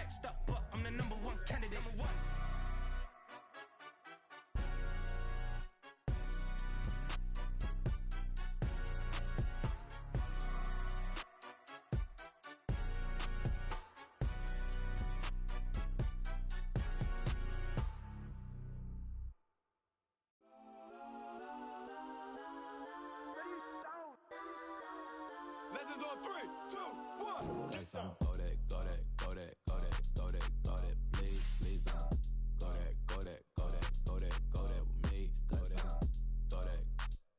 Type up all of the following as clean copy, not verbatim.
next up, but I'm the number one candidate. Legends on 3, 2, 1. Let's go that, go that, go that, go that, go that, go that, please, please don't. Go that, go that, go that, go that, go that with me. Go that, go that,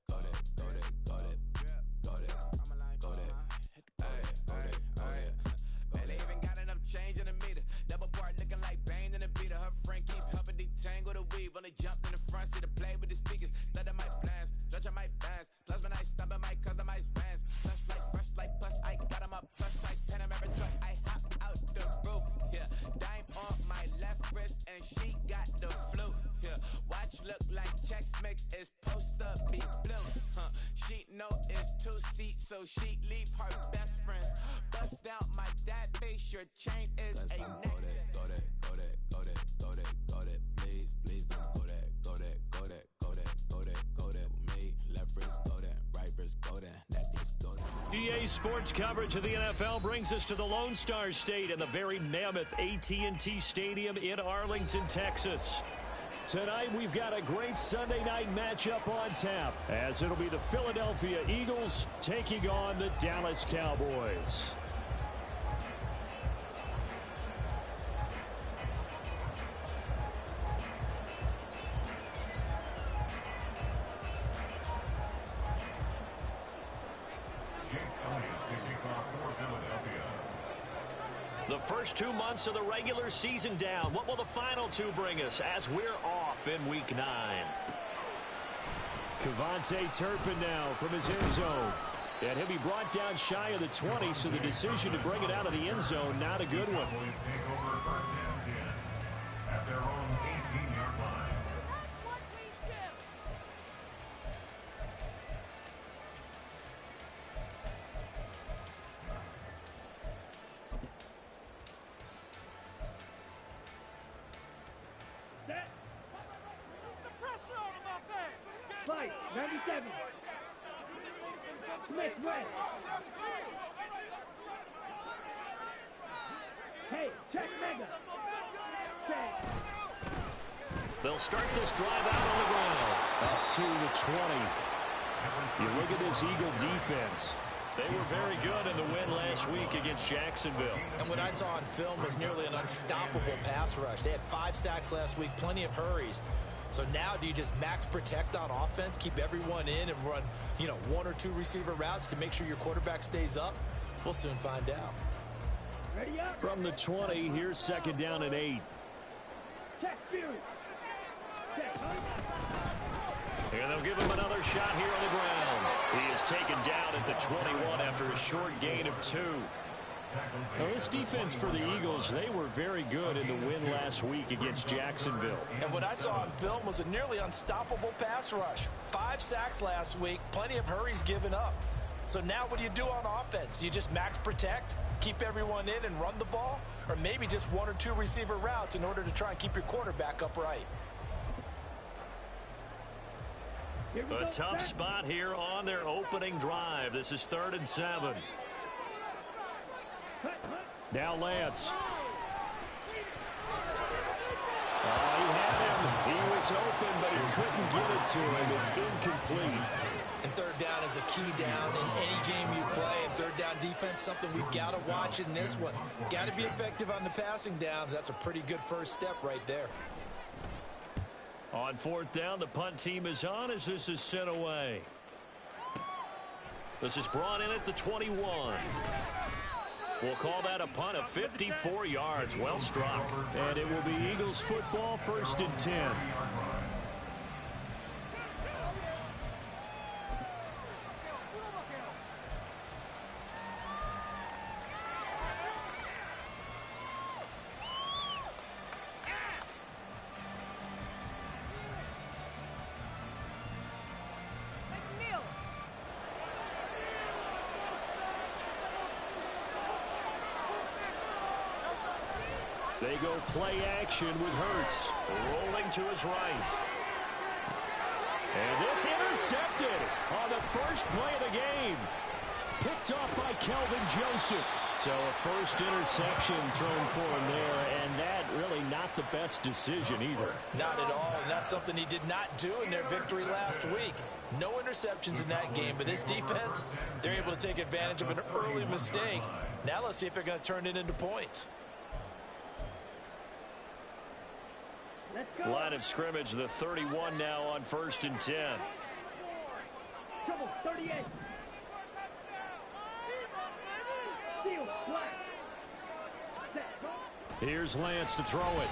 go that, go that, go that, go that, go that, go that. Man, they even got enough change in the meter. Double part looking like Bane in the beater. Her friend keep helping detangle the weave. Only jumped in the front seat to play with the speakers. Let my plans, stretch on my bands. Plus when I stumble, my customized vans. Flush like brush like bus, I got 'em up. Plus size Panamera truck, I hop out the roof. Yeah, dime on my left wrist and she got the flu. Yeah, watch look like checks mix is supposed to be blue. She know it's 2 seats, so she leave her best friends. Bust out my dad face, your chain is Let's a go neck. that, go that, go that, go that, go that, go that, please, please don't. Go that, go that, go that, go that, go that, go that with me. Left wrist, go that, right wrist, go that, necklace, go that. EA Sports coverage of the NFL brings us to the Lone Star State and the very mammoth AT&T Stadium in Arlington, Texas. Tonight, we've got a great Sunday night matchup on tap, as it'll be the Philadelphia Eagles taking on the Dallas Cowboys. The first 2 months of the regular season down. What will the final 2 bring us as we're off in Week 9? Cavante Turpin now from his end zone. And he'll be brought down shy of the 20, so the decision to bring it out of the end zone, not a good one. Cowboys take over first and 10 at their own 18-yard line. That's what we do. The pressure on him out there. Fight, 97. Smith West. Hey, check Mega. Check. They'll start this drive out on the ground. Up to the 20. You look at this Eagle defense. They were very good in the win last week against Jacksonville. And what I saw on film was nearly an unstoppable pass rush. They had 5 sacks last week, plenty of hurries. So now do you just max protect on offense, keep everyone in and run, 1 or 2 receiver routes to make sure your quarterback stays up? We'll soon find out. Ready up. From the 20, here's 2nd down and 8. Check Fury. Check. And they'll give him another shot here on the ground. He is taken down at the 21 after a short gain of 2. Now, this defense for the Eagles, they were very good in the win last week against Jacksonville. And what I saw on film was a nearly unstoppable pass rush. 5 sacks last week, plenty of hurries given up. So now what do you do on offense? You just max protect, keep everyone in and run the ball? Or maybe just 1 or 2 receiver routes in order to try and keep your quarterback upright? A tough spot here on their opening drive. This is 3rd and 7. Now Lance. He had him. He was open, but he couldn't get it to him. It's incomplete. And 3rd down is a key down in any game you play. And 3rd down defense, something we've got to watch in this one. Got to be effective on the passing downs. That's a pretty good first step right there. On 4th down, the punt team is on as this is sent away. This is brought in at the 21. We'll call that a punt of 54 yards. Well struck. And it will be Eagles football, 1st and 10. They go play action with Hurts. Rolling to his right. And this intercepted on the first play of the game. Picked off by Kelvin Joseph. So a first interception thrown for him there, and that really not the best decision either. Not at all, and that's something he did not do in their victory last week. No interceptions in that game, but this defense, they're able to take advantage of an early mistake. Now let's see if they're going to turn it into points. Let's go. Line of scrimmage, the 31 now on 1st and 10. Trouble, 38. Steal, flat. Set, go. Here's Lance to throw it.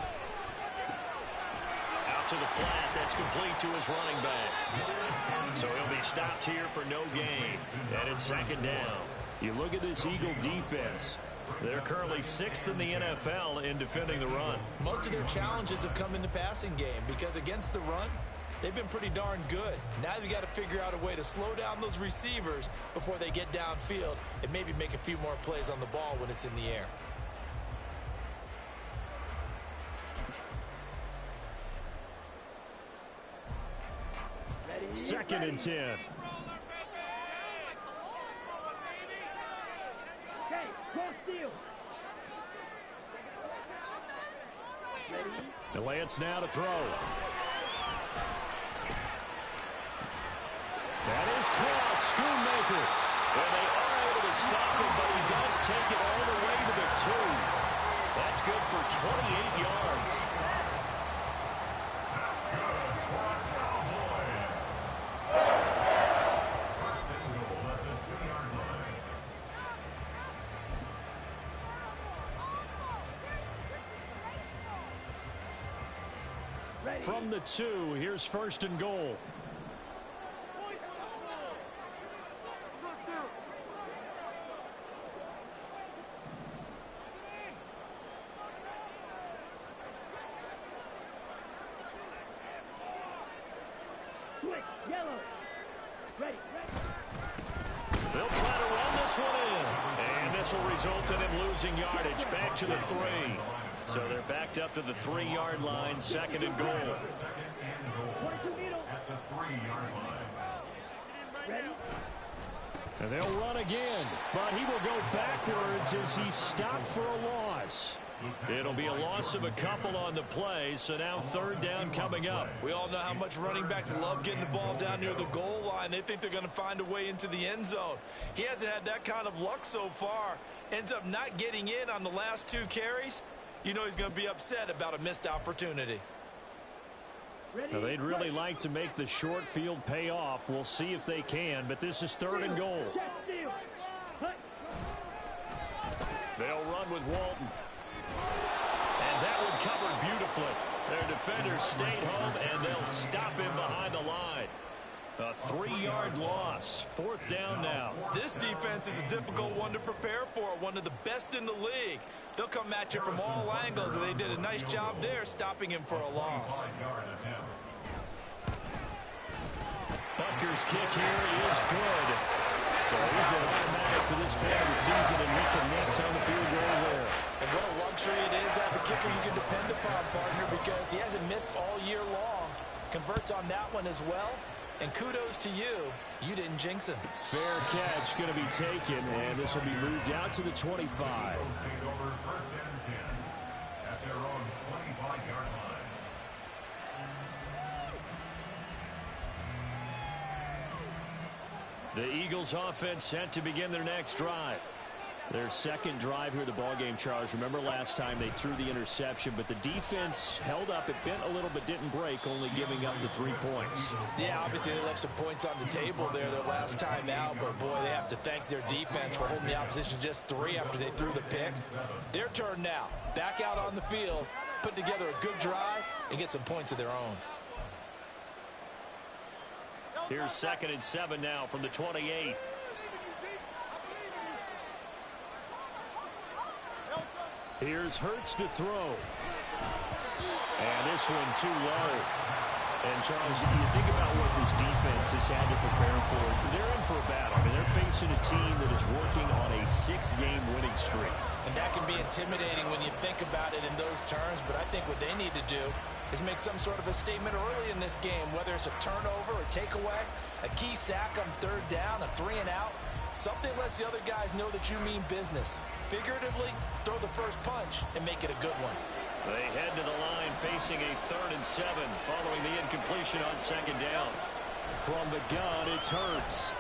Out to the flat. That's complete to his running back. So he'll be stopped here for no gain. And it's 2nd down. You look at this Eagle defense. They're currently 6th in the NFL in defending the run. Most of their challenges have come in the passing game because against the run, they've been pretty darn good. Now they've got to figure out a way to slow down those receivers before they get downfield and maybe make a few more plays on the ball when it's in the air. Ready, 2nd and 10. Okay, go steal. Ready. The Lance now to throw. That is caught. Schoonmaker. Well, they are able to stop him, but he does take it all the way to the 2. That's good for 28 yards. That's good for Cowboys. First and goal at the 2-yard line. Ready. From the 2, here's 1st and goal. Switch, yellow. Ready, ready. They'll try to run this one in. And this will result in him losing yardage back to the 3. So they're backed up to the 3-yard line, 2nd and goal. 2nd and goal 22 needle. at the 3-yard line. Ready. And they'll run again, but he will go backwards as he stopped for a loss. It'll be a loss of a couple on the play, so now 3rd down coming up. We all know how much running backs love getting the ball down near the goal line. They think they're going to find a way into the end zone. He hasn't had that kind of luck so far. Ends up not getting in on the last 2 carries. You know he's going to be upset about a missed opportunity. Ready. Now, they'd really like to make the short field pay off. We'll see if they can, but this is 3rd and goal. Check steal. Hut. They'll run with Walton. And that one covered beautifully. Their defenders stayed home, and they'll stop him behind the line. A 3-yard loss. 4th down now. This defense is a difficult one to prepare for, one of the best in the league. They'll come at you from all angles, and they did a nice job there stopping him for a loss. Butker's kick here is good. So he's been automatic to this point of the season, and reconnects on the field goal there. And what a luxury it is to have a kicker you can depend upon, partner, because he hasn't missed all year long. Converts on that one as well. And kudos to you. You didn't jinx him. Fair catch going to be taken, and this will be moved out to the 25. Take over 1st and 10 at their own 25-yard line. The Eagles offense set to begin their next drive. Their 2nd drive here of the ballgame, Charles. Remember last time they threw the interception, but the defense held up. It bent a little but didn't break, only giving up the 3 points. Yeah, obviously they left some points on the table there their last time out, but boy, they have to thank their defense for holding the opposition just 3 after they threw the pick. Their turn now. Back out on the field, put together a good drive, and get some points of their own. Here's 2nd and 7 now from the 28. Here's Hurts to throw. And this one too low. And, Charles, you think about what this defense has had to prepare for. They're in for a battle. I mean, they're facing a team that is working on a 6-game winning streak. And that can be intimidating when you think about it in those terms, but I think what they need to do is make some sort of a statement early in this game, whether it's a turnover, a takeaway, a key sack on third down, a 3-and-out. Something lets the other guys know that you mean business. Figuratively, throw the first punch and make it a good one. They head to the line facing a 3rd and 7 following the incompletion on 2nd down. From the gun, it's Hurts.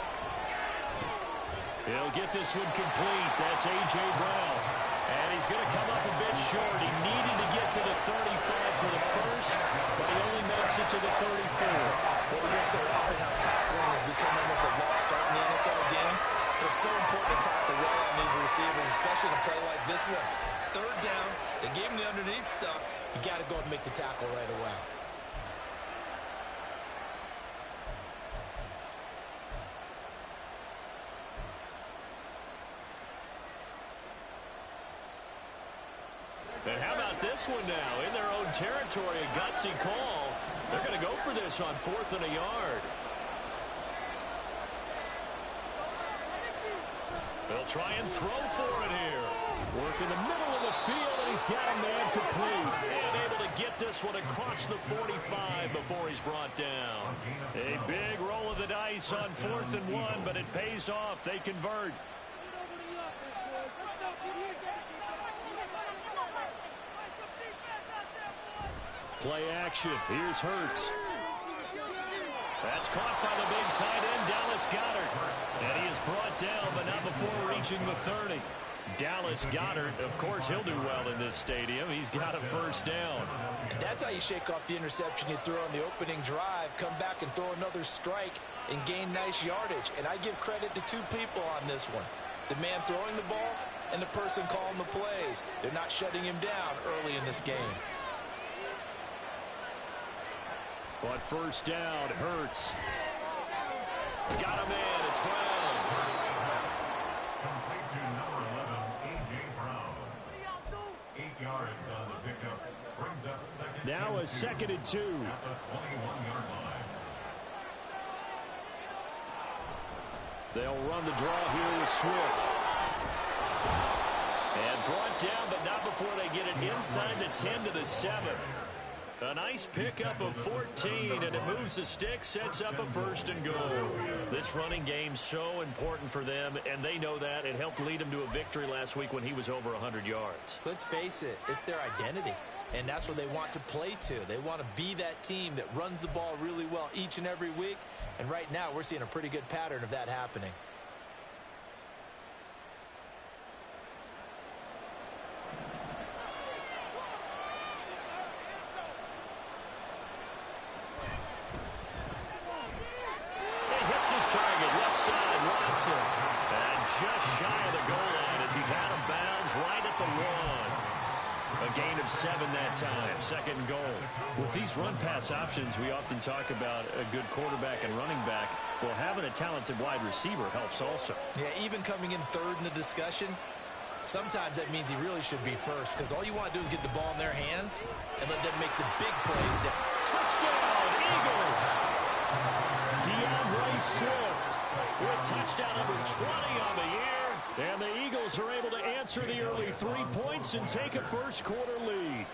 He'll get this one complete. That's A.J. Brown. And he's going to come up a bit short. He needed to get to the 35 for the first, but he only makes it to the 34. Well, we hear so often how tackling has become almost a lost art in the NFL game. It's so important to tackle well on these receivers, especially in a play like this one. 3rd down, they gave him the underneath stuff. You got to go and make the tackle right away. And how about this one now? In their own territory, a gutsy call. They're going to go for this on 4th and a yard. They'll try and throw for it here. Work in the middle of the field, and he's got a man complete. And able to get this one across the 45 before he's brought down. A big roll of the dice on 4th and 1, but it pays off. They convert. Play action. Here's Hurts. That's caught by the big tight end, Dallas Goedert. And he is brought down, but not before reaching the 30. Dallas Goedert, of course, he'll do well in this stadium. He's got a 1st down. And that's how you shake off the interception you throw on the opening drive, come back and throw another strike and gain nice yardage. And I give credit to 2 people on this one. The man throwing the ball and the person calling the plays. They're not shutting him down early in this game. But 1st down, Hurts. Got him in. It's Brown. Complete to number 11, A.J. Brown. 8 yards on the pickup. Brings up 2nd. Now a 2nd and 2. At the 21-yard line. They'll run the draw here with Swift. And brought down, but not before they get it inside the 10 to the 7. A nice pickup of 14, and it moves the stick, sets up a 1st and goal. This running game's so important for them, and they know that. It helped lead them to a victory last week when he was over 100 yards. Let's face it, it's their identity, and that's what they want to play to. They want to be that team that runs the ball really well each and every week, and right now we're seeing a pretty good pattern of that happening. Just shy of the goal line as he's out of bounds right at the 1. A gain of 7 that time. 2nd goal. With these run-pass options, we often talk about a good quarterback and running back. Well, having a talented wide receiver helps also. Yeah, even coming in 3rd in the discussion, sometimes that means he really should be 1st because all you want to do is get the ball in their hands and let them make the big plays. Touchdown, Eagles! DeAndre Swift with touchdown number 20 on the year. And the Eagles are able to answer the early 3 points and take a 1st quarter lead.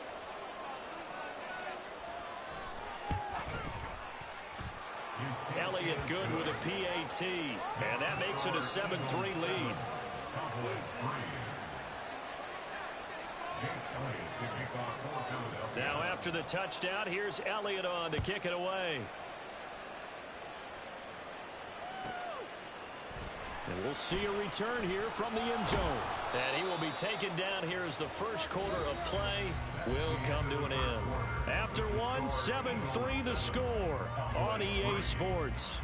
Elliott good with a PAT. And that makes it a 7-3 lead. Now after the touchdown, here's Elliott on to kick it away. And we'll see a return here from the end zone. And he will be taken down here as the 1st quarter of play will come to an end. After 1, 7-3 the score on EA Sports.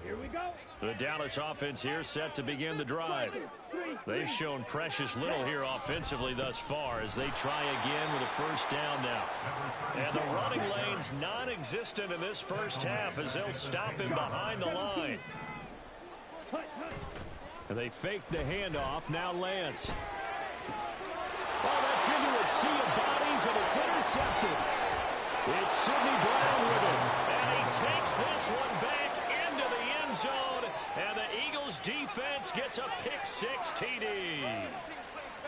Here we go. The Dallas offense here set to begin the drive. 3, They've shown precious little here offensively thus far as they try again with a first down now. And the running lane's non-existent in this first half as they'll stop him behind the line. And they fake the handoff. Now Lance. Oh, that's into a sea of bodies, and it's intercepted. It's Sidney Brown with it. And he takes this one back into the end zone. And the Eagles defense gets a pick-6 TD.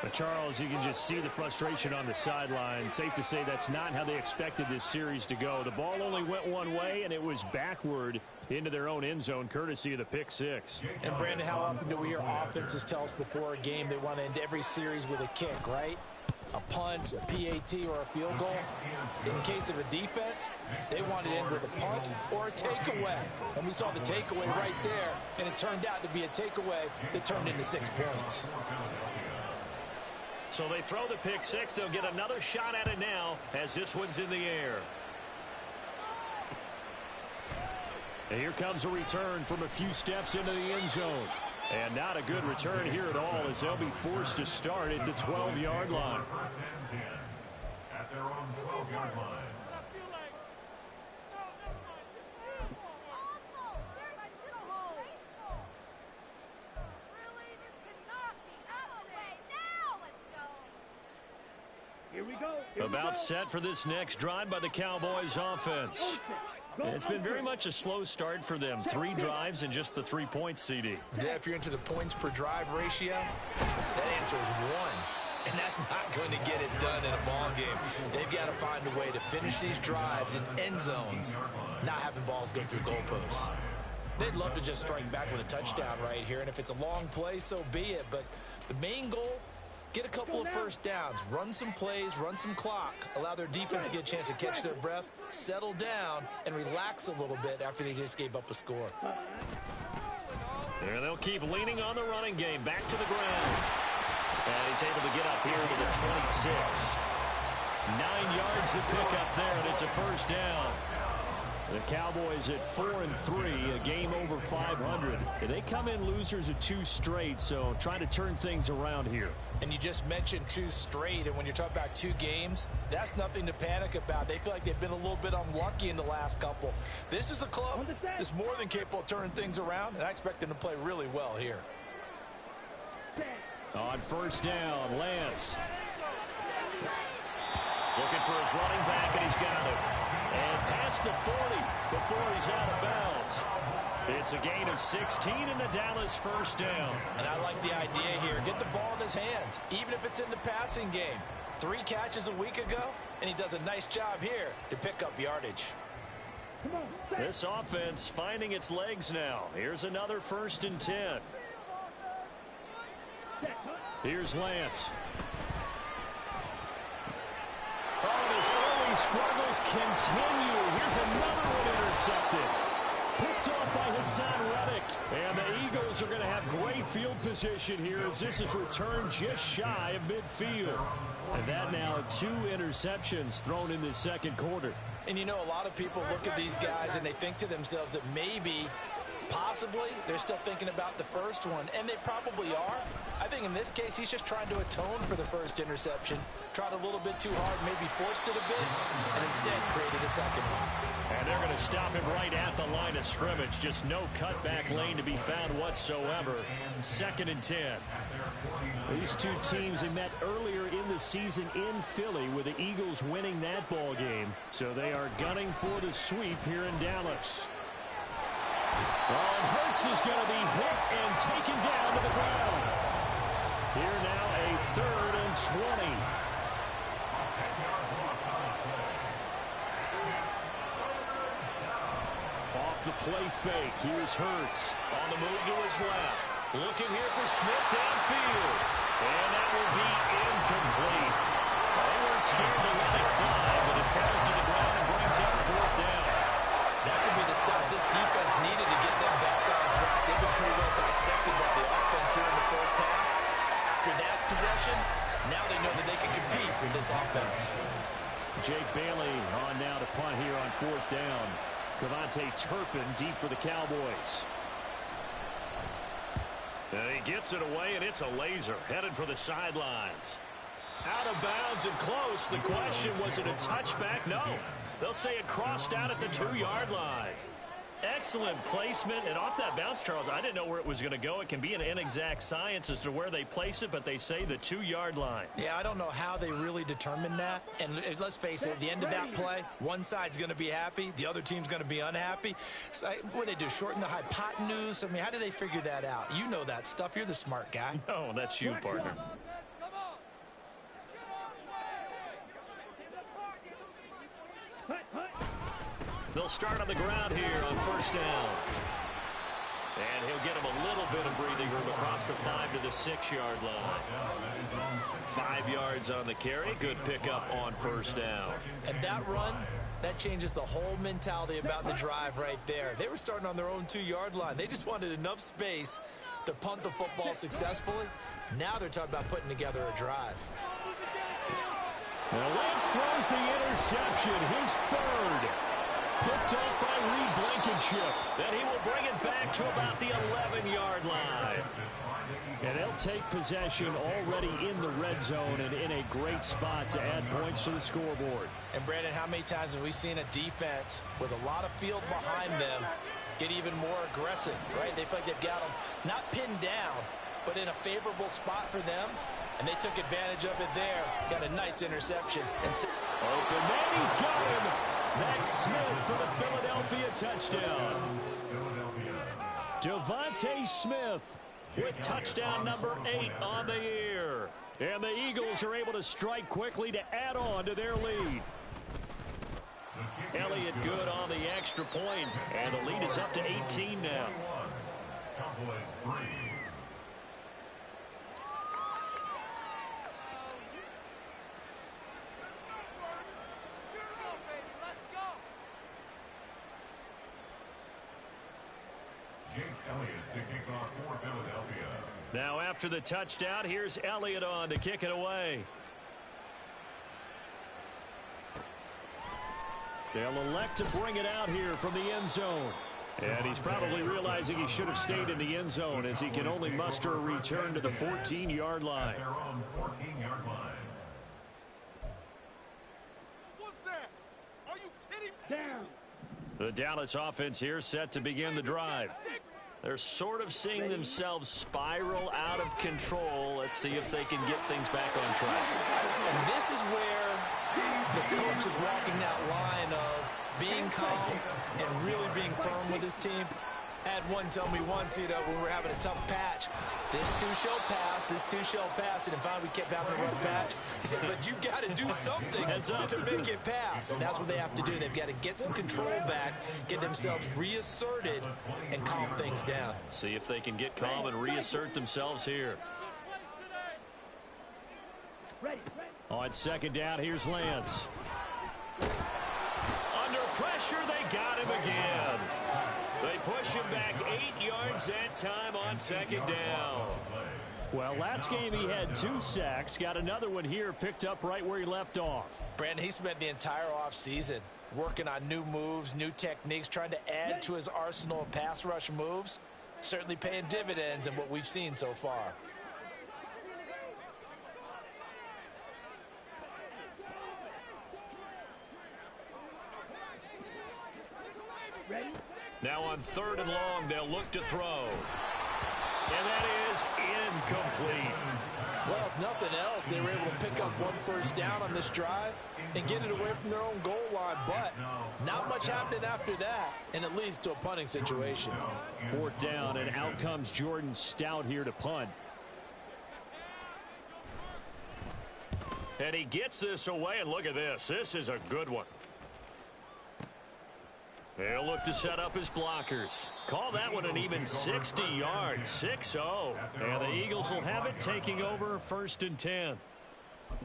But Charles, you can just see the frustration on the sideline. Safe to say that's not how they expected this series to go. The ball only went one way, and it was backward into their own end zone, courtesy of the pick-6. And, Brandon, how often do we hear offenses tell us before a game they want to end every series with a kick, right? A punt, a PAT, or a field goal. In case of a defense, they want it in with a punt or a takeaway. And we saw the takeaway right there, and it turned out to be a takeaway that turned into 6 points. So they throw the pick-6. They'll get another shot at it now as this one's in the air. And here comes a return from a few steps into the end zone. And not a good return here at all as they'll be forced to start at the 12-yard line. First and 10 at their own 12-yard line. Here we go. About set for this next drive by the Cowboys offense. It's been very much a slow start for them. 3 drives and just the 3 points, CD. Yeah, if you're into the points per drive ratio, that answer is 1. And that's not going to get it done in a ball game. They've got to find a way to finish these drives in end zones, not having balls go through goalposts. They'd love to just strike back with a touchdown right here, and if it's a long play, so be it. But the main goal, get a couple of first downs, run some plays, run some clock, allow their defense to get a chance to catch their breath, settle down, and relax a little bit after they just gave up a score. And they'll keep leaning on the running game. Back to the ground. And he's able to get up here to the 26. 9 yards to pick up there, and it's a first down. The Cowboys at 4-3, a game over 500. They come in losers of 2 straight, so trying to turn things around here. And you just mentioned 2 straight, and when you're talking about 2 games, that's nothing to panic about. They feel like they've been a little bit unlucky in the last couple. This is a club that's more than capable of turning things around, and I expect them to play really well here. On first down, Lance. Looking for his running back, and he's got it. And past the 40 before he's out of bounds. It's a gain of 16 and a Dallas first down. And I like the idea here. Get the ball in his hands, even if it's in the passing game. 3 catches a week ago, and he does a nice job here to pick up yardage. This offense finding its legs now. Here's another 1st and 10. Here's Lance. Oh, and his early struggles continue. Here's another one intercepted. Picked off by Hassan Reddick. And the Eagles are going to have great field position here as this is returned just shy of midfield. And that now 2 interceptions thrown in the second quarter. And you know, a lot of people look at these guys and they think to themselves that maybe, possibly, they're still thinking about the first one. And they probably are. I think in this case, he's just trying to atone for the first interception. Tried a little bit too hard, maybe forced it a bit, and instead created a second one. And they're going to stop him right at the line of scrimmage. Just no cutback lane to be found whatsoever. 2nd and 10. These 2 teams, they met earlier in the season in Philly with the Eagles winning that ball game. So they are gunning for the sweep here in Dallas. Oh, and Hurts is going to be hit and taken down to the ground. Here now a 3rd and 20. Off the play fake. Here's Hurts on the move to his left. Looking here for Smith downfield. And that will be incomplete. They weren't scared to let it fly, but it falls to the ground and brings up 4th down. That could be the stop this defense needed to get them back on track. They've been pretty well dissected by the offense here in the first half. After that possession, now they know that they can compete with this offense. Jake Bailey on now to punt here on 4th down. Cavante Turpin deep for the Cowboys. And he gets it away, and it's a laser headed for the sidelines. Out of bounds and close. The question, was it a touchback? No. They'll say it crossed out at the 2-yard line. Excellent placement, and off that bounce, Charles, I didn't know where it was going to go. It can be an inexact science as to where they place it, but they say the 2-yard line. Yeah, I don't know how they really determined that. And let's face it, at the end of that play, one side's going to be happy, the other team's going to be unhappy. So what do they do, shorten the hypotenuse? I mean, how do they figure that out? You know that stuff. You're the smart guy. No, that's you, partner. They'll start on the ground here on first down. And he'll get him a little bit of breathing room across the 5 to the 6-yard line. 5 yards on the carry. Good pickup on first down. And that run, that changes the whole mentality about the drive right there. They were starting on their own 2-yard line. They just wanted enough space to punt the football successfully. Now they're talking about putting together a drive. Now Lance throws the interception, his third. Picked up by Reed Blankenship. Then he will bring it back to about the 11-yard line. And they'll take possession already in the red zone and in a great spot to add points to the scoreboard. And Brandon, how many times have we seen a defense with a lot of field behind them get even more aggressive, right? They feel like they've got them not pinned down, but in a favorable spot for them. And they took advantage of it there. Got a nice interception. And open man, he's got him. That's Smith for the Philadelphia touchdown. Devontae Smith with touchdown number 8 on the year. And the Eagles are able to strike quickly to add on to their lead. Elliott good on the extra point, and the lead is up to 18 now. Cowboys 3. Elliott to kick off for Philadelphia. Now after the touchdown, here's Elliott on to kick it away. They'll elect to bring it out here from the end zone. And he's probably realizing he should have stayed in the end zone as he can only muster a return to the 14-yard line. Their own 14-yard line. What's that? Are you kidding me? Down. The Dallas offense here set to begin the drive. They're sort of seeing themselves spiral out of control. Let's see if they can get things back on track. And this is where the coach is walking that line of being calm and really being firm with his team. I had one tell me once, you know, when we were having a tough patch, this too shall pass, this too shall pass, and then finally we kept having a rough patch. He said, but you've got to do something to make it pass, and that's what they have to do. They've got to get some control back, get themselves reasserted, and calm things down. See if they can get calm and reassert themselves here. Ready. On second down, here's Lance. Under pressure, they got him again. They push him back 8 yards that time on second down. Well, last game he had 2 sacks. Got another one here picked up right where he left off. Brandon, he spent the entire offseason working on new moves, new techniques, trying to add to his arsenal of pass rush moves. Certainly paying dividends in what we've seen so far. Ready. Now on third and long, they'll look to throw. And that is incomplete. Well, if nothing else, they were able to pick up 1 first down on this drive and get it away from their own goal line. But not much happening after that, and it leads to a punting situation. 4th down, and out comes Jordan Stout here to punt. And he gets this away, and look at this. This is a good one. They'll look to set up his blockers. Call that one an even 60 yards, 6-0. And the Eagles will have it, taking over 1st and 10. Bring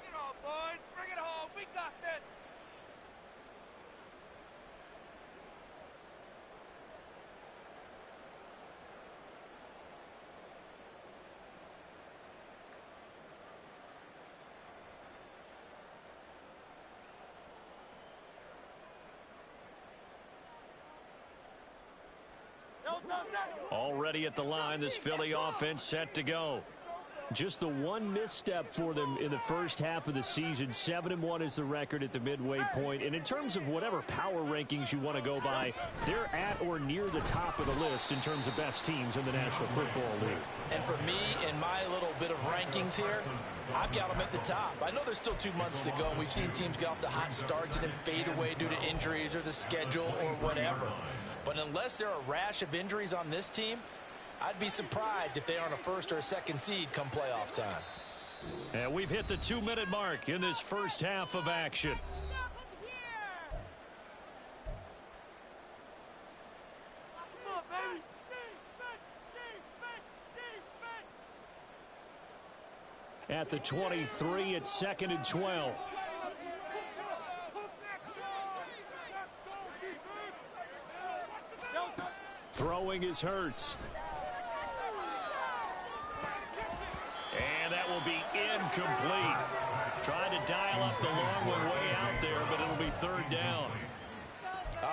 it on, boys. Bring it home. We got this. Already at the line, this Philly offense set to go. Just the one misstep for them in the first half of the season. 7-1 is the record at the midway point. And in terms of whatever power rankings you want to go by, they're at or near the top of the list in terms of best teams in the National Football League. And for me, in my little bit of rankings here, I've got them at the top. I know there's still 2 months to go. We've seen teams get off to hot starts and then fade away due to injuries or the schedule or whatever. But unless there are a rash of injuries on this team, I'd be surprised if they aren't a first or a second seed come playoff time. And we've hit the 2-minute mark in this first half of action. At the 23, it's 2nd and 12. Throwing is Hurts. And that will be incomplete. Trying to dial up the long one way out there, but it'll be 3rd down.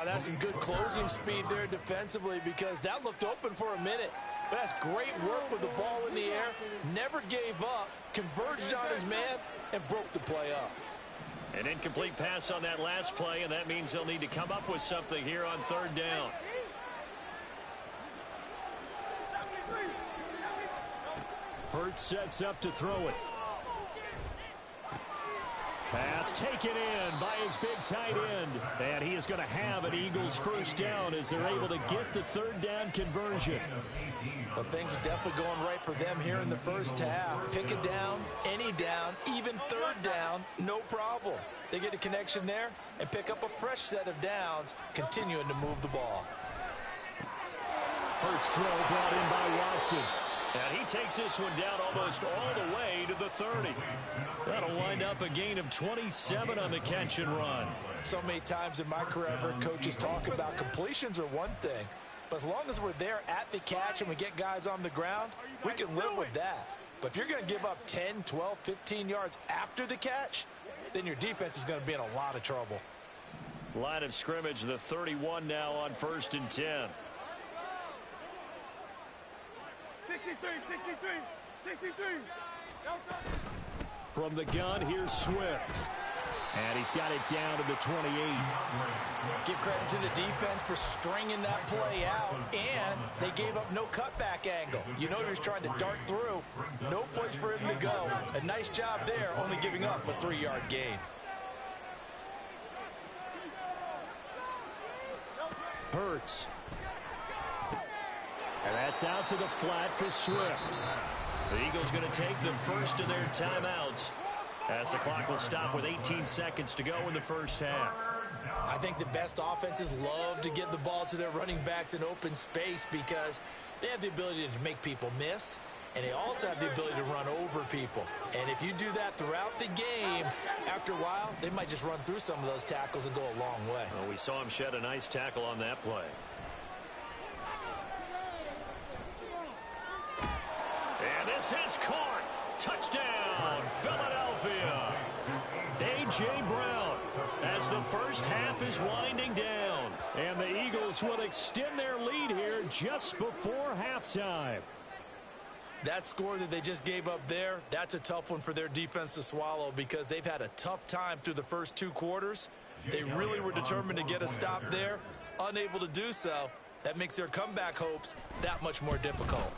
That's some good closing speed there defensively, because that looked open for a minute. But that's great work with the ball in the air. Never gave up, converged on his man, and broke the play up. An incomplete pass on that last play, and that means they'll need to come up with something here on 3rd down. Hurts sets up to throw it. Pass taken in by his big tight end. And he is going to have an Eagles 1st down as they're able to get the 3rd down conversion. Well, things are definitely going right for them here in the first half. Pick a down, any down, even 3rd down, no problem. They get a connection there and pick up a fresh set of downs, continuing to move the ball. Hurts throw brought in by Watson. And he takes this one down almost all the way to the 30. That'll wind up a gain of 27 on the catch and run. So many times in my career, I've heard coaches talk about completions are one thing. But as long as we're there at the catch and we get guys on the ground, we can live with that. But if you're going to give up 10, 12, 15 yards after the catch, then your defense is going to be in a lot of trouble. Line of scrimmage, the 31 now on 1st and 10. 63. From the gun, here's Swift. And he's got it down to the 28. Give credit to the defense for stringing that play out, and they gave up no cutback angle. You know he was trying to dart through. No place for him to go. A nice job there, only giving up a 3-yard gain. Hurts. And that's out to the flat for Swift. The Eagles going to take the first of their timeouts as the clock will stop with 18 seconds to go in the first half. I think the best offenses love to get the ball to their running backs in open space because they have the ability to make people miss, and they also have the ability to run over people. And if you do that throughout the game, after a while, they might just run through some of those tackles and go a long way. Well, we saw him shed a nice tackle on that play. And this is caught. Touchdown, Philadelphia. A.J. Brown as the first half is winding down. And the Eagles will extend their lead here just before halftime. That score that they just gave up there, that's a tough one for their defense to swallow because they've had a tough time through the first 2 quarters. They really were determined to get a stop there, unable to do so. That makes their comeback hopes that much more difficult.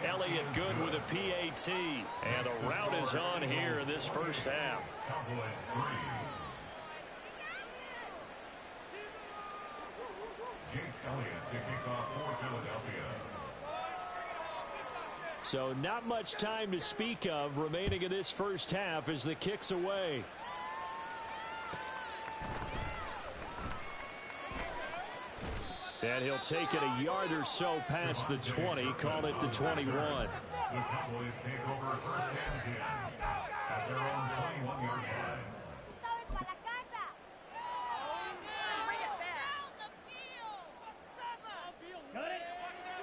Elliott good with a PAT, and the rout is on here in this first half. Cowboys 3. Jake Elliott to kick off for Philadelphia. So not much time to speak of remaining in this first half as the kick's away. And he'll take it a yard or so past the 20, call it the 21. The Cowboys take over first and 10 at their own 21-yard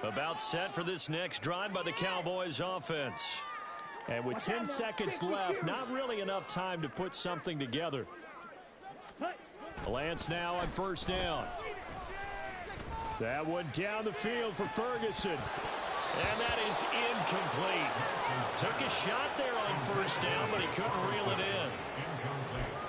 line. About set for this next drive by the Cowboys offense. And with 10 seconds left, not really enough time to put something together. Lance now on first down. That one down the field for Ferguson. And that is incomplete. Took a shot there on first down, but he couldn't reel it in.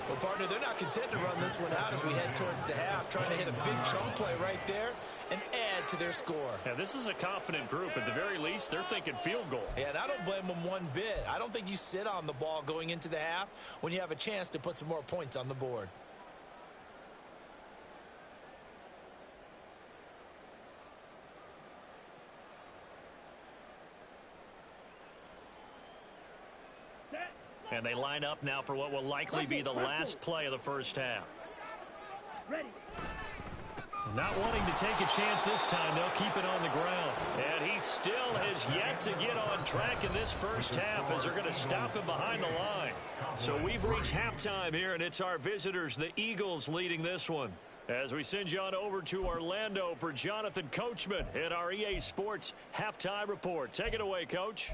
Well, partner, they're not content to run this one out as we head towards the half, trying to hit a big chunk play right there and add to their score. Yeah, this is a confident group. At the very least, they're thinking field goal. Yeah, and I don't blame them one bit. I don't think you sit on the ball going into the half when you have a chance to put some more points on the board. And they line up now for what will likely be the last play of the first half. Ready. Not wanting to take a chance this time, they'll keep it on the ground. And he still has yet to get on track in this first half as they're going to stop him behind the line. So we've reached halftime here, and it's our visitors, the Eagles, leading this one. As we send you on over to Orlando for Jonathan Coachman in our EA Sports Halftime Report. Take it away, Coach.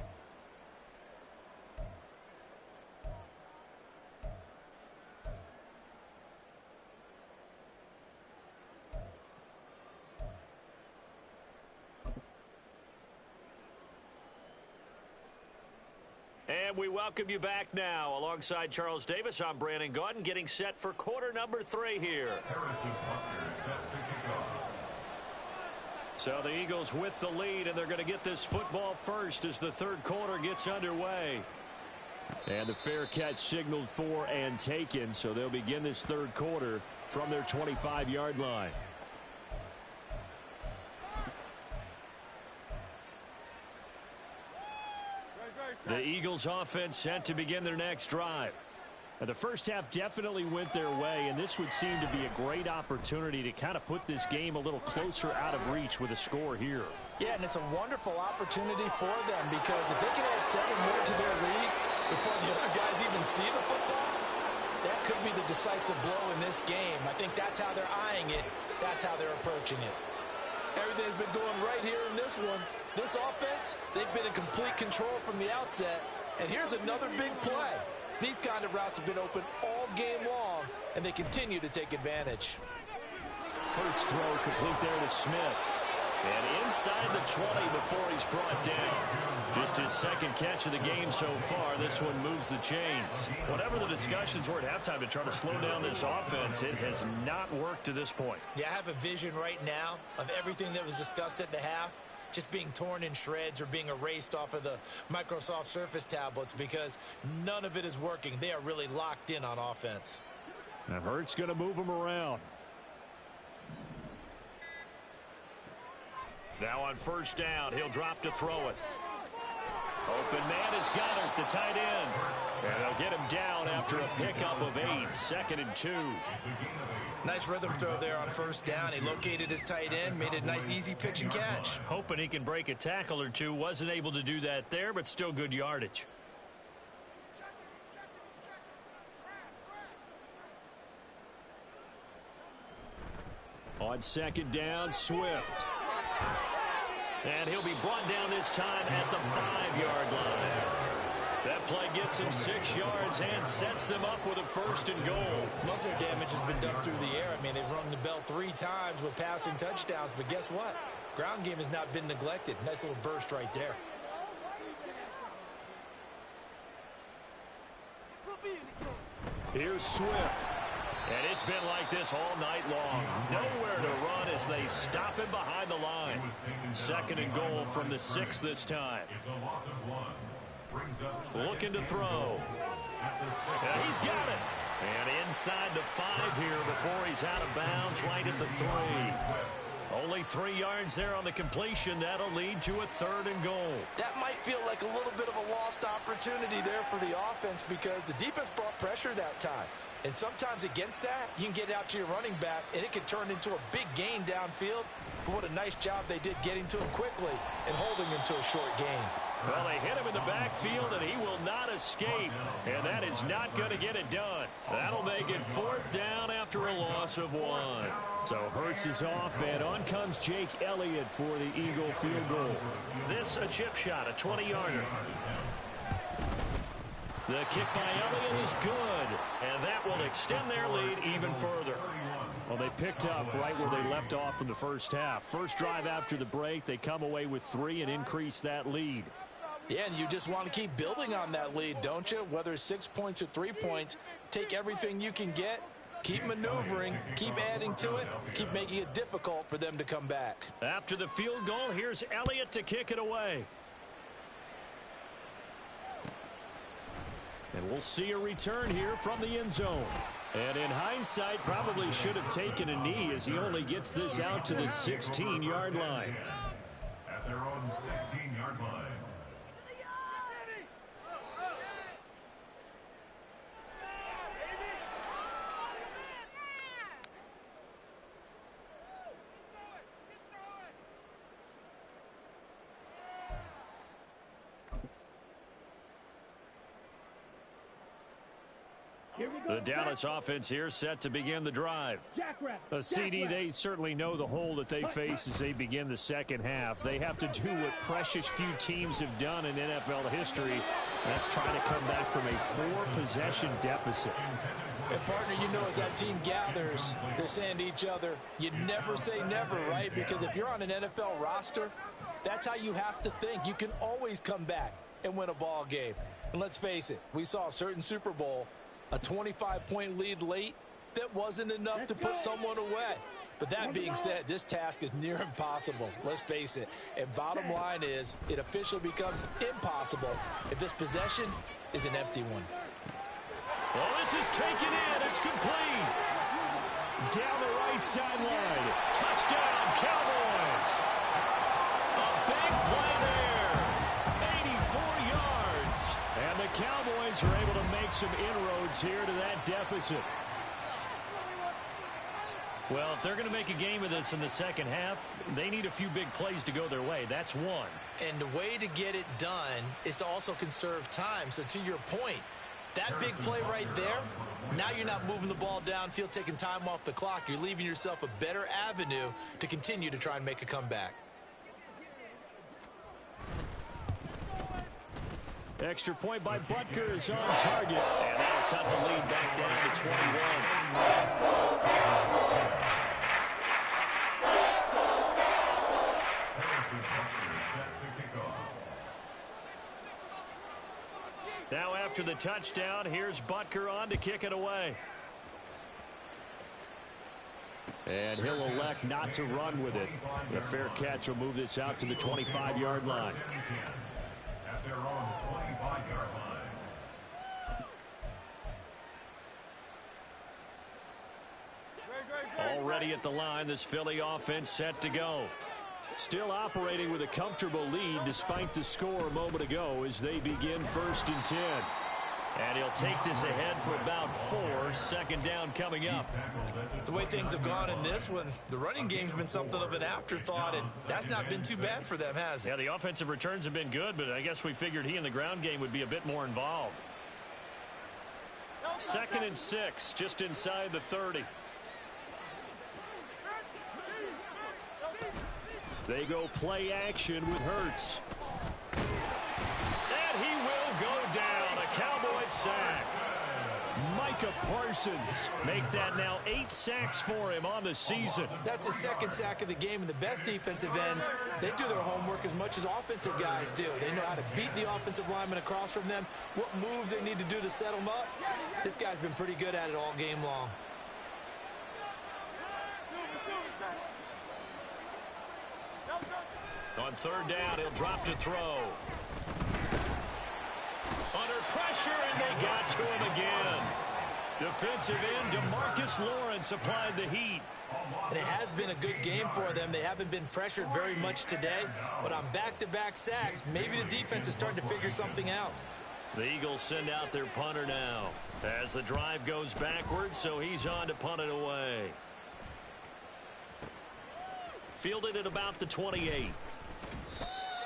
And we welcome you back now. Alongside Charles Davis, I'm Brandon Gaudin, getting set for quarter number 3 here. So the Eagles with the lead, and they're going to get this football first as the third quarter gets underway. And the fair catch signaled for and taken, so they'll begin this third quarter from their 25-yard line. The Eagles offense set to begin their next drive. Now, the first half definitely went their way, and this would seem to be a great opportunity to kind of put this game a little closer out of reach with a score here. Yeah, and it's a wonderful opportunity for them because if they can add 7 more to their lead before the other guys even see the football, that could be the decisive blow in this game. I think that's how they're eyeing it. That's how they're approaching it. Everything's been going right here in this one. This offense, they've been in complete control from the outset. And here's another big play. These kind of routes have been open all game long, and they continue to take advantage. Hurts throw complete there to Smith. And inside the 20 before he's brought down. Just his second catch of the game so far. This one moves the chains. Whatever the discussions were at halftime to try to slow down this offense, it has not worked to this point. Yeah, I have a vision right now of everything that was discussed at the half just being torn in shreds or being erased off of the Microsoft Surface tablets because none of it is working. They are really locked in on offense. Now Hurts going to move him around. Now on first down, he'll drop to throw it. Open man is Goddard, the tight end. And they'll get him down after a pickup of 8, 2nd and 2. Nice rhythm throw there on first down. He located his tight end, made it a nice easy pitch and catch. Hoping he can break a tackle or two. Wasn't able to do that there, but still good yardage. On second down, Swift. And he'll be brought down this time at the 5-yard line. That play gets him 6 yards and sets them up with a 1st and goal. Most of their damage has been done through the air. I mean, they've rung the bell 3 times with passing touchdowns, but guess what? Ground game has not been neglected. Nice little burst right there. Here's Swift. And it's been like this all night long. Nowhere to run as they stop him behind the line. 2nd and goal from the 6 this time. Looking to throw. And he's got it. And inside the 5 here before he's out of bounds right at the 3. Only 3 yards there on the completion. That'll lead to a 3rd and goal. That might feel like a little bit of a lost opportunity there for the offense because the defense brought pressure that time. And sometimes against that, you can get out to your running back, and it can turn into a big gain downfield. But what a nice job they did getting to him quickly and holding him to a short gain. Well, they hit him in the backfield, and he will not escape. And that is not going to get it done. That'll make it 4th down after a loss of 1. So Hurts is off, and on comes Jake Elliott for the Eagle field goal. This a chip shot, a 20-yarder. The kick by Elliott is good, and that will extend their lead even further. Well, they picked up right where they left off in the first half. First drive after the break, they come away with 3 and increase that lead. Yeah, and you just want to keep building on that lead, don't you? Whether it's 6 points or 3 points, take everything you can get, keep maneuvering, keep adding to it, keep making it difficult for them to come back. After the field goal, here's Elliott to kick it away. And we'll see a return here from the end zone. And in hindsight, probably should have taken a knee as he only gets this out to the 16-yard line. At their own 16-yard line. The Dallas offense here set to begin the drive. A CD, they certainly know the hole that they face as they begin the second half. They have to do what precious few teams have done in NFL history. That's try to come back from a 4-possession deficit. And partner, you know, as that team gathers, they're saying to each other, you never say never, right? Because if you're on an NFL roster, that's how you have to think. You can always come back and win a ball game. And let's face it, we saw a certain Super Bowl, a 25-point lead late, that wasn't enough to put someone away. But that being said, this task is near impossible. Let's face it. And bottom line is, it officially becomes impossible if this possession is an empty one. Well, this is taken in. It's complete. Down the right sideline. Touchdown, Cowboys. A big play there. 84 yards. And the Cowboys are able to make some inroads here to that deficit. Well, if they're going to make a game of this in the second half, they need a few big plays to go their way. That's one. And the way to get it done is to also conserve time. So to your point, that big play right there, now you're not moving the ball downfield, taking time off the clock. You're leaving yourself a better avenue to continue to try and make a comeback. Extra point by Butker is on target. And that'll cut the lead back down to 21. Now after the touchdown, here's Butker on to kick it away. And he'll elect not to run with it. A fair catch will move this out to the 25-yard line. At their own 25-yard line. Already at the line, this Philly offense set to go. Still operating with a comfortable lead despite the score a moment ago as they begin 1st and 10. And he'll take this ahead for about 4. Second down coming up. The way things have gone in this one, the running game's been something of an afterthought, and that's not been too bad for them, has it? Yeah, the offensive returns have been good, but I guess we figured he in the ground game would be a bit more involved. 2nd and 6, just inside the 30. They go play action with Hurts. And he will go down. A Cowboys sack. Micah Parsons make that now 8 sacks for him on the season. That's his 2nd sack of the game, and the best defensive ends, they do their homework as much as offensive guys do. They know how to beat the offensive lineman across from them, what moves they need to do to set them up. This guy's been pretty good at it all game long. On 3rd down, he'll drop to throw. Under pressure, and they got to him again. Defensive end DeMarcus Lawrence applied the heat. And it has been a good game for them. They haven't been pressured very much today, but on back-to-back sacks, maybe the defense is starting to figure something out. The Eagles send out their punter now as the drive goes backwards, so he's on to punt it away. Fielded at about the 28.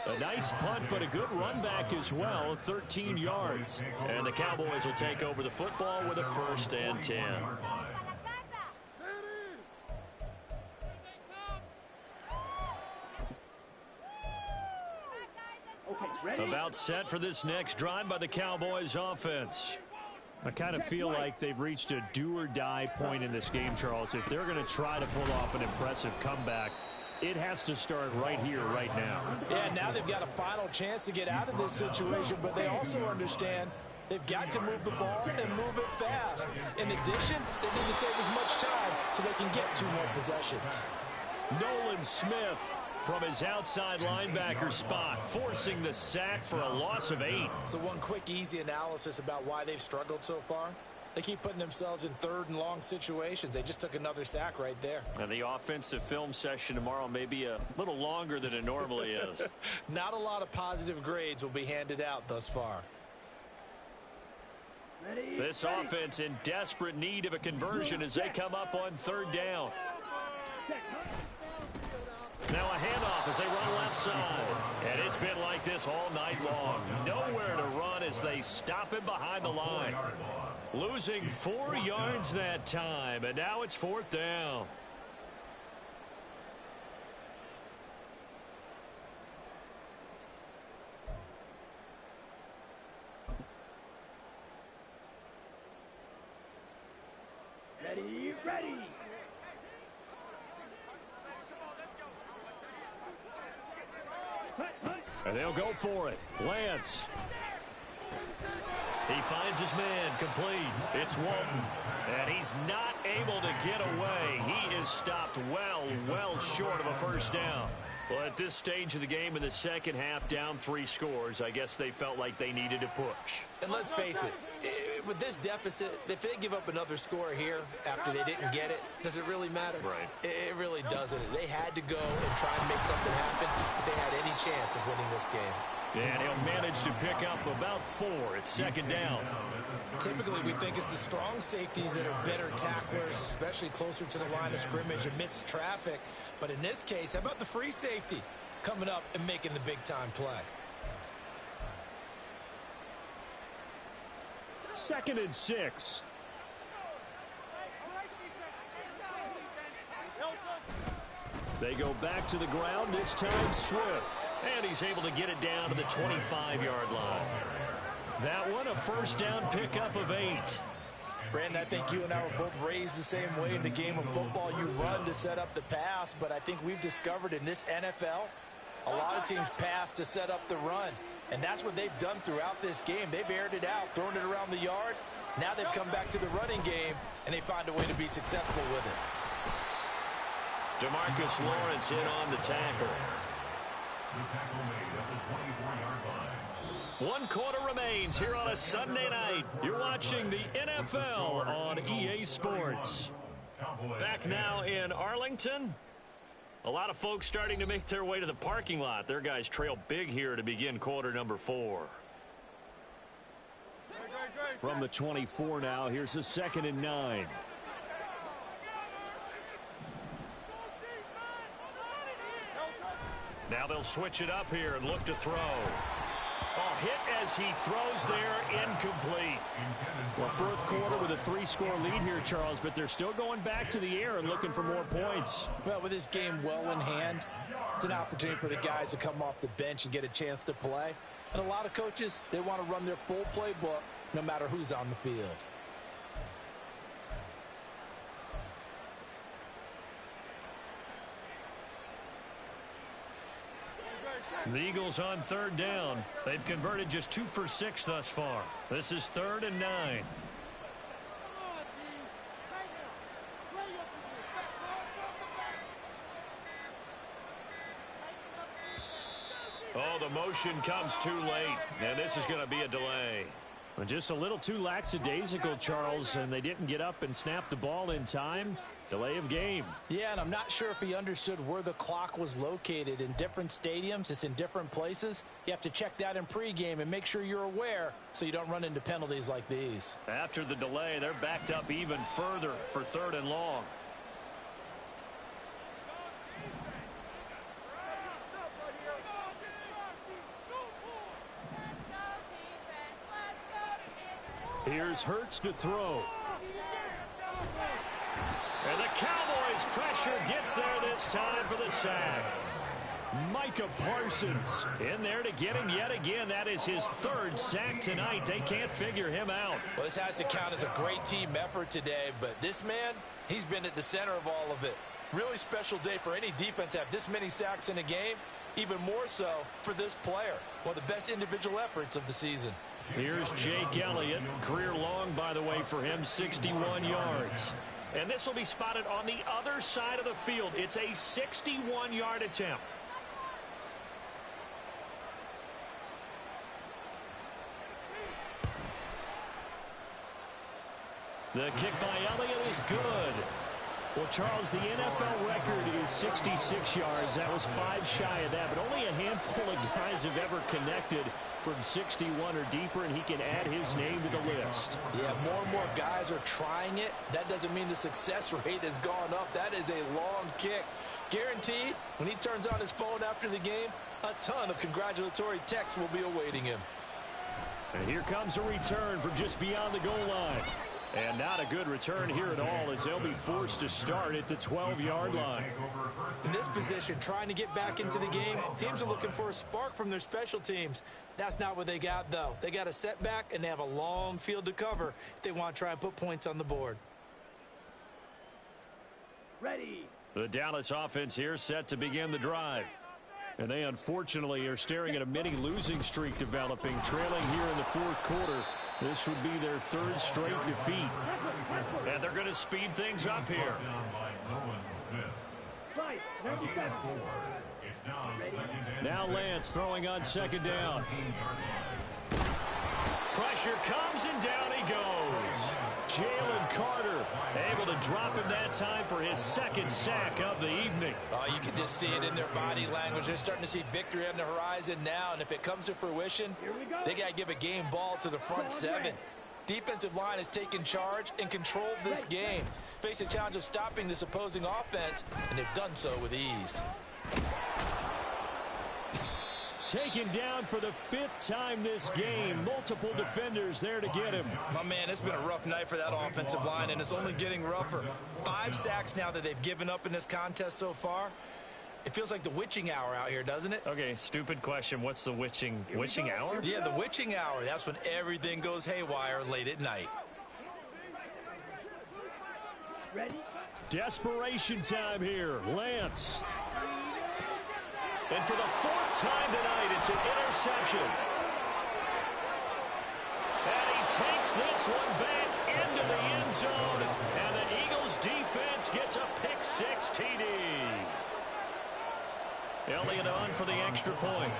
A nice punt, but a good run back as well, 13 yards. And the Cowboys will take over the football with a 1st and 10. Okay, About set for this next drive by the Cowboys offense. I kind of feel like they've reached a do-or-die point in this game, Charles. If they're going to try to pull off an impressive comeback, it has to start right here, right now. Yeah, now they've got a final chance to get out of this situation, but they also understand they've got to move the ball and move it fast. In addition, they need to save as much time so they can get 2 more possessions. Nolan Smith from his outside linebacker spot, forcing the sack for a loss of 8. So one quick, easy analysis about why they've struggled so far. They keep putting themselves in 3rd and long situations. They just took another sack right there. And the offensive film session tomorrow may be a little longer than it normally is. Not a lot of positive grades will be handed out thus far. This offense in desperate need of a conversion as they come up on 3rd down. Now a handoff as they run left side. And it's been like this all night long. Nowhere to run as they stop him behind the line. Losing 4 yards that time, and now it's 4th down. Ready. And they'll go for it. Lance. He finds his man, complete. It's Walton. And he's not able to get away. He is stopped well short of a first down. Well, at this stage of the game in the second half, down 3 scores, I guess they felt like they needed to push. And let's face it, with this deficit, if they give up another score here after they didn't get it, does it really matter? Right. It really doesn't. They had to go and try and make something happen if they had any chance of winning this game. And he'll manage to pick up about 4. It's 2nd down. Typically, we think it's the strong safeties that are better tacklers, especially closer to the line of scrimmage amidst traffic. But in this case, how about the free safety coming up and making the big-time play? 2nd and 6. They go back to the ground, this time Swift. And he's able to get it down to the 25-yard line. That one, a first down pickup of 8. Brandon, I think you and I were both raised the same way in the game of football. You run to set up the pass, but I think we've discovered in this NFL, a lot of teams pass to set up the run. And that's what they've done throughout this game. They've aired it out, thrown it around the yard. Now they've come back to the running game, and they find a way to be successful with it. DeMarcus Lawrence in on the tackle. The tackle made at the 24-yard line. 1 quarter remains here on a Sunday night. You're watching the NFL on EA Sports. Back now in Arlington. A lot of folks starting to make their way to the parking lot. Their guys trail big here to begin quarter number 4. From the 24 now, here's a 2nd and 9. Now they'll switch it up here and look to throw. Oh, hit as he throws there, incomplete. Well, 4th quarter with a 3-score lead here, Charles, but they're still going back to the air and looking for more points. Well, with this game well in hand, it's an opportunity for the guys to come off the bench and get a chance to play. And a lot of coaches, they want to run their full playbook no matter who's on the field. The Eagles on 3rd down. They've converted just 2 for 6 thus far. This is 3rd and 9. Oh, the motion comes too late, and this is going to be a delay. Just a little too lackadaisical, Charles, and they didn't get up and snap the ball in time. Delay of game. Yeah, and I'm not sure if he understood where the clock was located. In different stadiums, it's in different places. You have to check that in pregame and make sure you're aware so you don't run into penalties like these. After the delay, they're backed up even further for 3rd and long. Here's Hurts to throw. And the Cowboys pressure gets there this time for the sack. Micah Parsons in there to get him yet again. That is his third sack tonight. They can't figure him out. Well, this has to count as a great team effort today, but this man, he's been at the center of all of it. Really special day for any defense to have this many sacks in a game, even more so for this player. One of the best individual efforts of the season. Here's Jake Elliott. Career long, by the way, for him, 61 yards. And this will be spotted on the other side of the field. It's a 61-yard attempt. The kick by Elliott is good. Well, Charles, the NFL record is 66 yards. That was 5 shy of that, but only a handful of guys have ever connected from 61 or deeper, and he can add his name to the list. Yeah, more and more guys are trying it. That doesn't mean the success rate has gone up. That is a long kick. Guaranteed, when he turns on his phone after the game, a ton of congratulatory texts will be awaiting him. And here comes a return from just beyond the goal line. And not a good return here at all, as they'll be forced to start at the 12-yard line. In this position, trying to get back into the game, teams are looking for a spark from their special teams. That's not what they got, though. They got a setback, and they have a long field to cover if they want to try and put points on the board. Ready. The Dallas offense here set to begin the drive. And they unfortunately are staring at a mini losing streak developing, trailing here in the fourth quarter. This would be their third straight defeat. And they're going to speed things up here. Now Lance throwing on second down. Pressure comes and down he goes. Jalen Carter able to drop him that time for his second sack of the evening. Oh, you can just see it in their body language. They're starting to see victory on the horizon now, and if it comes to fruition, they got to give a game ball to the front seven. Defensive line has taken charge and controlled this game. Face a challenge of stopping this opposing offense, and they've done so with ease. Taken down for the 5th time this game. Multiple defenders there to get him. My man, it's been a rough night for that offensive line, and it's only getting rougher. 5 sacks now that they've given up in this contest so far. It feels like the witching hour out here, doesn't it? Okay, stupid question. What's the witching hour? Yeah, the witching hour. That's when everything goes haywire late at night. Ready. Desperation time here. Lance. And for the 4th time tonight, it's an interception. And he takes this one back into the end zone. And the Eagles defense gets a pick-6 TD. Elliott on for the extra point.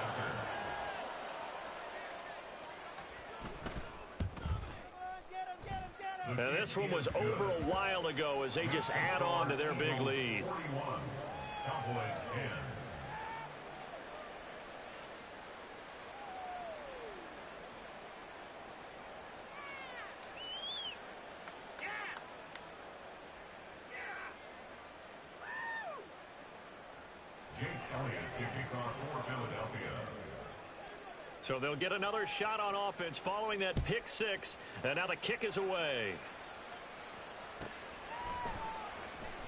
And this one was over a while ago as they just add on to their big lead. Cowboys 10. Jake Elliott to kick off for Philadelphia. So they'll get another shot on offense following that pick-6, and now the kick is away.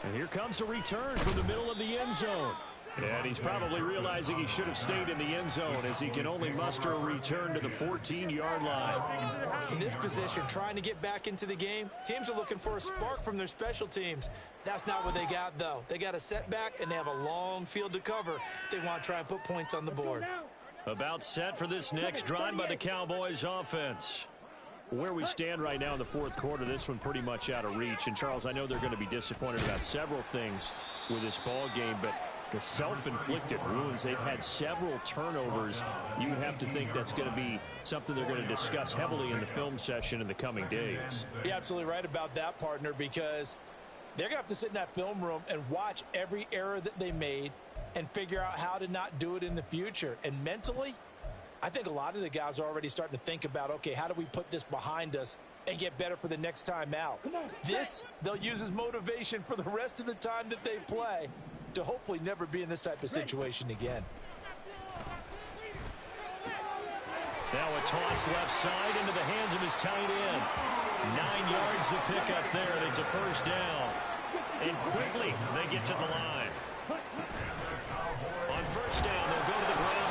And here comes a return from the middle of the end zone. And he's probably realizing he should have stayed in the end zone as he can only muster a return to the 14-yard line. In this position, trying to get back into the game, teams are looking for a spark from their special teams. That's not what they got, though. They got a setback, and they have a long field to cover if they want to try and put points on the board. About set for this next drive by the Cowboys offense. Where we stand right now in the fourth quarter, this one pretty much out of reach. And, Charles, I know they're going to be disappointed about several things with this ball game, but the self-inflicted wounds, they've had several turnovers. You would have to think that's going to be something they're going to discuss heavily in the film session in the coming days. You're absolutely right about that, partner, because they're going to have to sit in that film room and watch every error that they made and figure out how to not do it in the future. And mentally, I think a lot of the guys are already starting to think about, okay, how do we put this behind us and get better for the next time out? This, they'll use as motivation for the rest of the time that they play to hopefully never be in this type of situation again. Now a toss left side into the hands of his tight end. 9 yards to pick up there, and it's a first down. And quickly, they get to the line. On first down,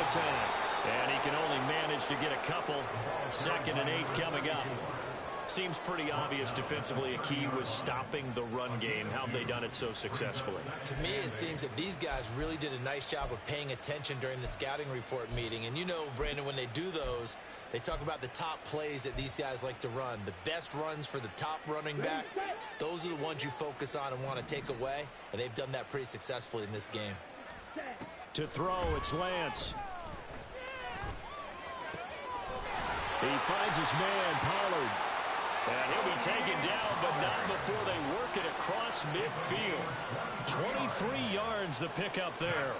time. And he can only manage to get a couple. 2nd and 8 coming up. Seems pretty obvious defensively a key was stopping the run game. How have they done it so successfully? To me, it seems that these guys really did a nice job of paying attention during the scouting report meeting. And you know, Brandon, when they do those, they talk about the top plays that these guys like to run. The best runs for the top running back, those are the ones you focus on and want to take away. And they've done that pretty successfully in this game. To throw, it's Lance. He finds his man, Pollard. And he'll be taken down, but not before they work it across midfield. 23 yards the pickup there.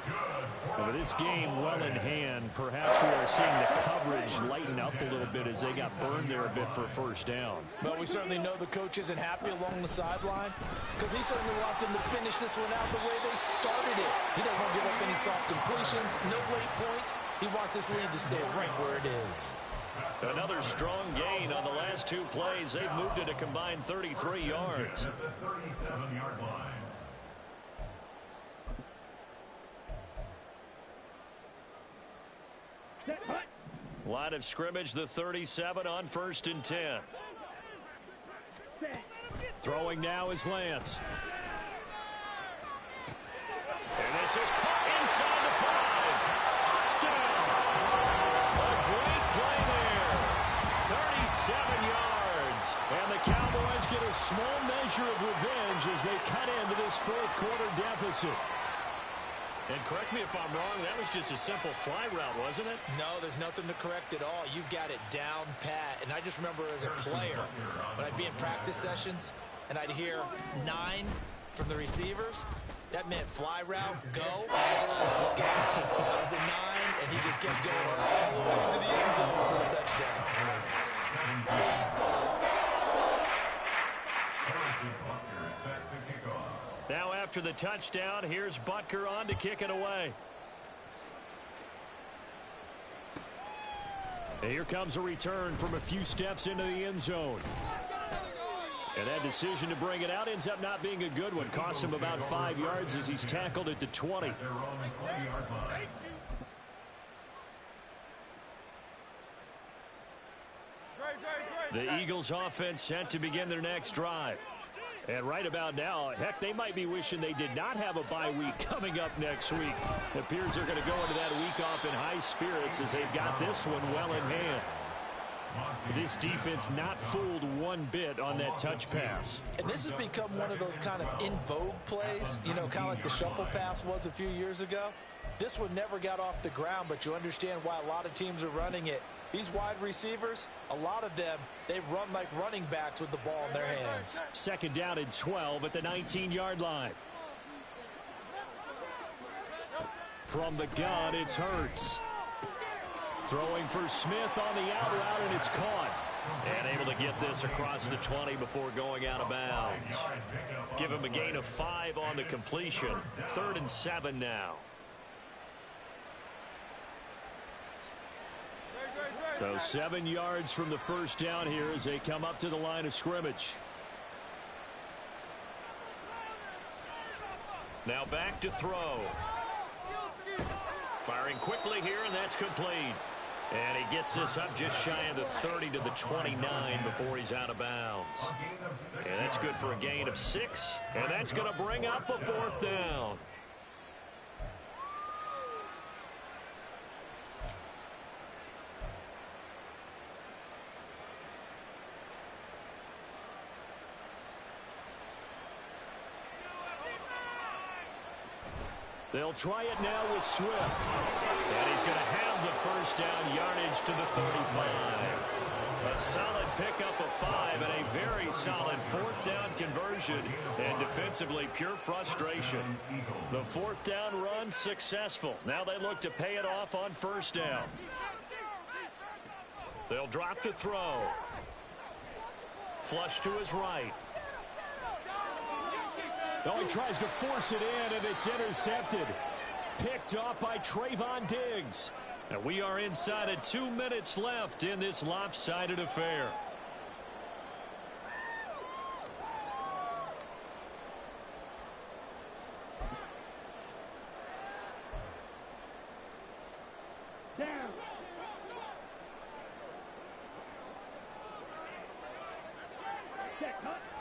With this game well in hand, perhaps we are seeing the coverage lighten up a little bit as they got burned there a bit for a first down. Well, we certainly know the coach isn't happy along the sideline because he certainly wants them to finish this one out the way they started it. He doesn't want to give up any soft completions, no late points. He wants this lead to stay right where it is. Another strong gain on the last 2 plays. They've moved it a combined 33 yards. At the 37-yard line. Line of scrimmage, the 37 on 1st and 10. Throwing now is Lance. And this is caught inside the 5. Touchdown! A great play there. 37 yards. And the Cowboys get a small measure of revenge as they cut into this 4th quarter deficit. And correct me if I'm wrong, that was just a simple fly route, wasn't it? No, there's nothing to correct at all. You've got it down pat. And I just remember as a player, when I'd be in practice sessions and I'd hear 9 from the receivers, that meant fly route, go. Look out. That was the 9, and he just kept going all the way to the end zone for the touchdown. Now after the touchdown, here's Butker on to kick it away. And here comes a return from a few steps into the end zone. And that decision to bring it out ends up not being a good one. Cost him about 5 yards as he's tackled at the 20. The Eagles offense set to begin their next drive. And right about now, heck, they might be wishing they did not have a bye week coming up next week. It appears they're going to go into that week off in high spirits as they've got this one well in hand. This defense not fooled one bit on that touch pass. And this has become one of those kind of in vogue plays, you know, kind of like the shuffle pass was a few years ago. This one never got off the ground, but you understand why a lot of teams are running it. These wide receivers, a lot of them, they run like running backs with the ball in their hands. 2nd down and 12 at the 19-yard line. From the gun, it's Hurts. Throwing for Smith on the out route, and it's caught. And able to get this across the 20 before going out of bounds. Give him a gain of 5 on the completion. 3rd and 7 now. So 7 yards from the first down here as they come up to the line of scrimmage. Now back to throw. Firing quickly here, and that's complete. And he gets this up just shy of the 30 to the 29 before he's out of bounds. And that's good for a gain of 6. And that's going to bring up a 4th down. They'll try it now with Swift. And he's going to have the first down, yardage to the 35. A solid pickup of 5 and a very solid 4th down conversion. And defensively, pure frustration. The 4th down run successful. Now they look to pay it off on 1st down. They'll drop to throw. Flush to his right. Oh, he tries to force it in, and it's intercepted. Picked off by Trayvon Diggs. And we are inside of 2 minutes left in this lopsided affair.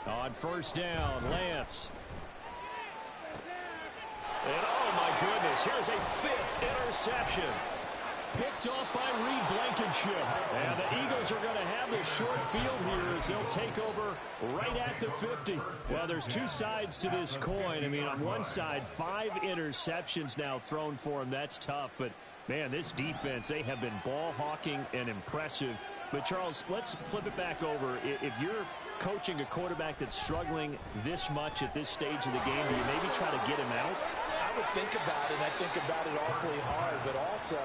On first down, Lance. And oh my goodness, here's a 5th interception. Picked off by Reed Blankenship. And the Eagles are going to have the short field here as they'll take over right at the 50. Well, there's two sides to this coin. I mean, on one side, 5 interceptions now thrown for him. That's tough. But, man, this defense, they have been ball hawking and impressive. But, Charles, let's flip it back over. If you're coaching a quarterback that's struggling this much at this stage of the game, do you maybe try to get him out? I would think about it, and I think about it awfully hard, but also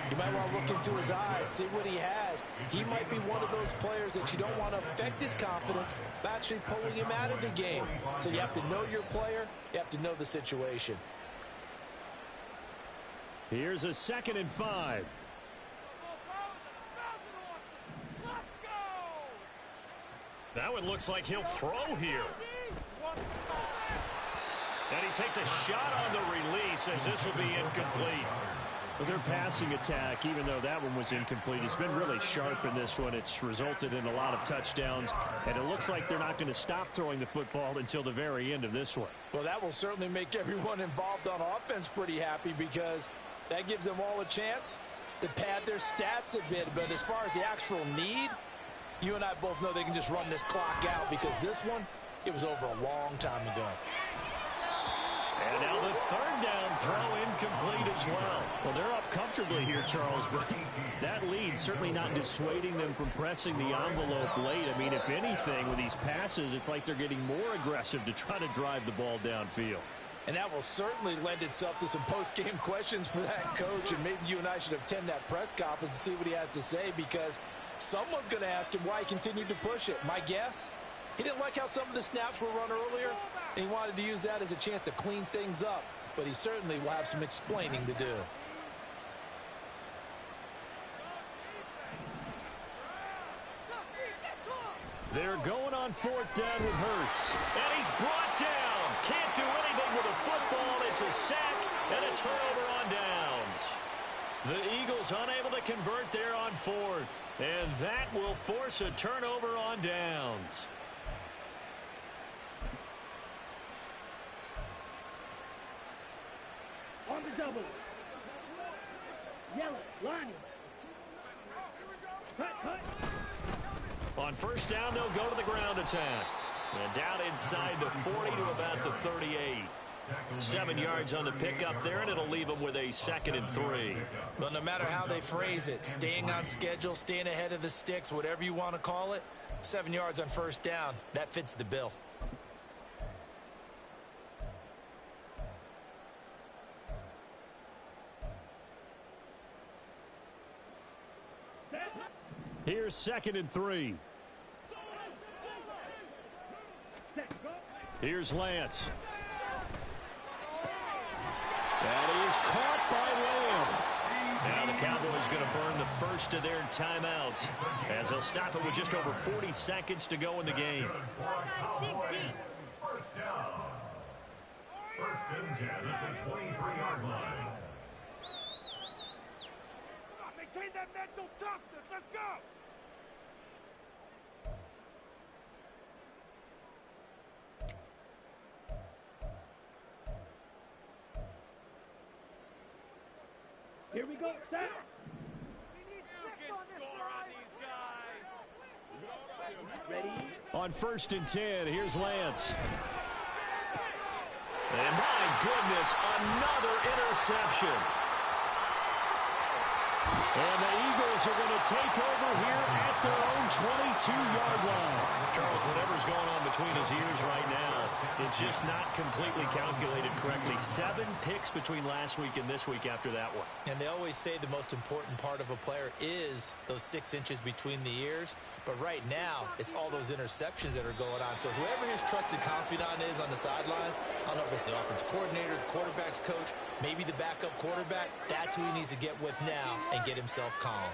you might want to look into his eyes, see what he has. He might be one of those players that you don't want to affect his confidence by actually pulling him out of the game. So you have to know your player, you have to know the situation. Here's a 2nd and 5. That one looks like he'll throw here. And he takes a shot on the release as this will be incomplete. But their passing attack, even though that one was incomplete, has been really sharp in this one. It's resulted in a lot of touchdowns, and it looks like they're not going to stop throwing the football until the very end of this one. Well, that will certainly make everyone involved on offense pretty happy because that gives them all a chance to pad their stats a bit. But as far as the actual need, you and I both know they can just run this clock out because this one, it was over a long time ago. And now the 3rd down throw incomplete as well. Well, they're up comfortably here, Charles, but that lead certainly not dissuading them from pressing the envelope late. I mean, if anything, with these passes, it's like they're getting more aggressive to try to drive the ball downfield. And that will certainly lend itself to some post-game questions for that coach, and maybe you and I should attend that press conference to see what he has to say because someone's going to ask him why he continued to push it. My guess? He didn't like how some of the snaps were run earlier, and he wanted to use that as a chance to clean things up. But he certainly will have some explaining to do. They're going on 4th down with Hurts. And he's brought down. Can't do anything with a football. It's a sack and a turnover on downs. The Eagles unable to convert there on 4th. And that will force a turnover on downs. On the double. Yellow, line. Cut. On first down, they'll go to the ground attack. And down inside the 40 to about the 38. 7 yards on the pickup there, and it'll leave them with a 2nd and 3. Well, no matter how they phrase it, staying on schedule, staying ahead of the sticks, whatever you want to call it, 7 yards on first down, that fits the bill. Here's 2nd and 3. Here's Lance. That is caught by Lamb. Now the Cowboys going to burn the first of their timeouts as they'll stop it with just over 40 seconds to go in the game. First down. 1st and 10 at the 23-yard line. Come on, maintain that mental toughness. Let's go. Here we go, set. We need 6 on this drive. Ready? On 1st and 10, here's Lance. And my goodness, another interception. And the Eagles are going to take over here at their own 22-yard line. Charles, whatever's going on between his ears right now, it's just not completely calculated correctly. 7 picks between last week and this week after that one. And they always say the most important part of a player is those 6 inches between the ears. But right now, it's all those interceptions that are going on. So whoever his trusted confidant is on the sidelines, I don't know if it's the offense coordinator, the quarterback's coach, maybe the backup quarterback, that's who he needs to get with now and get himself calm.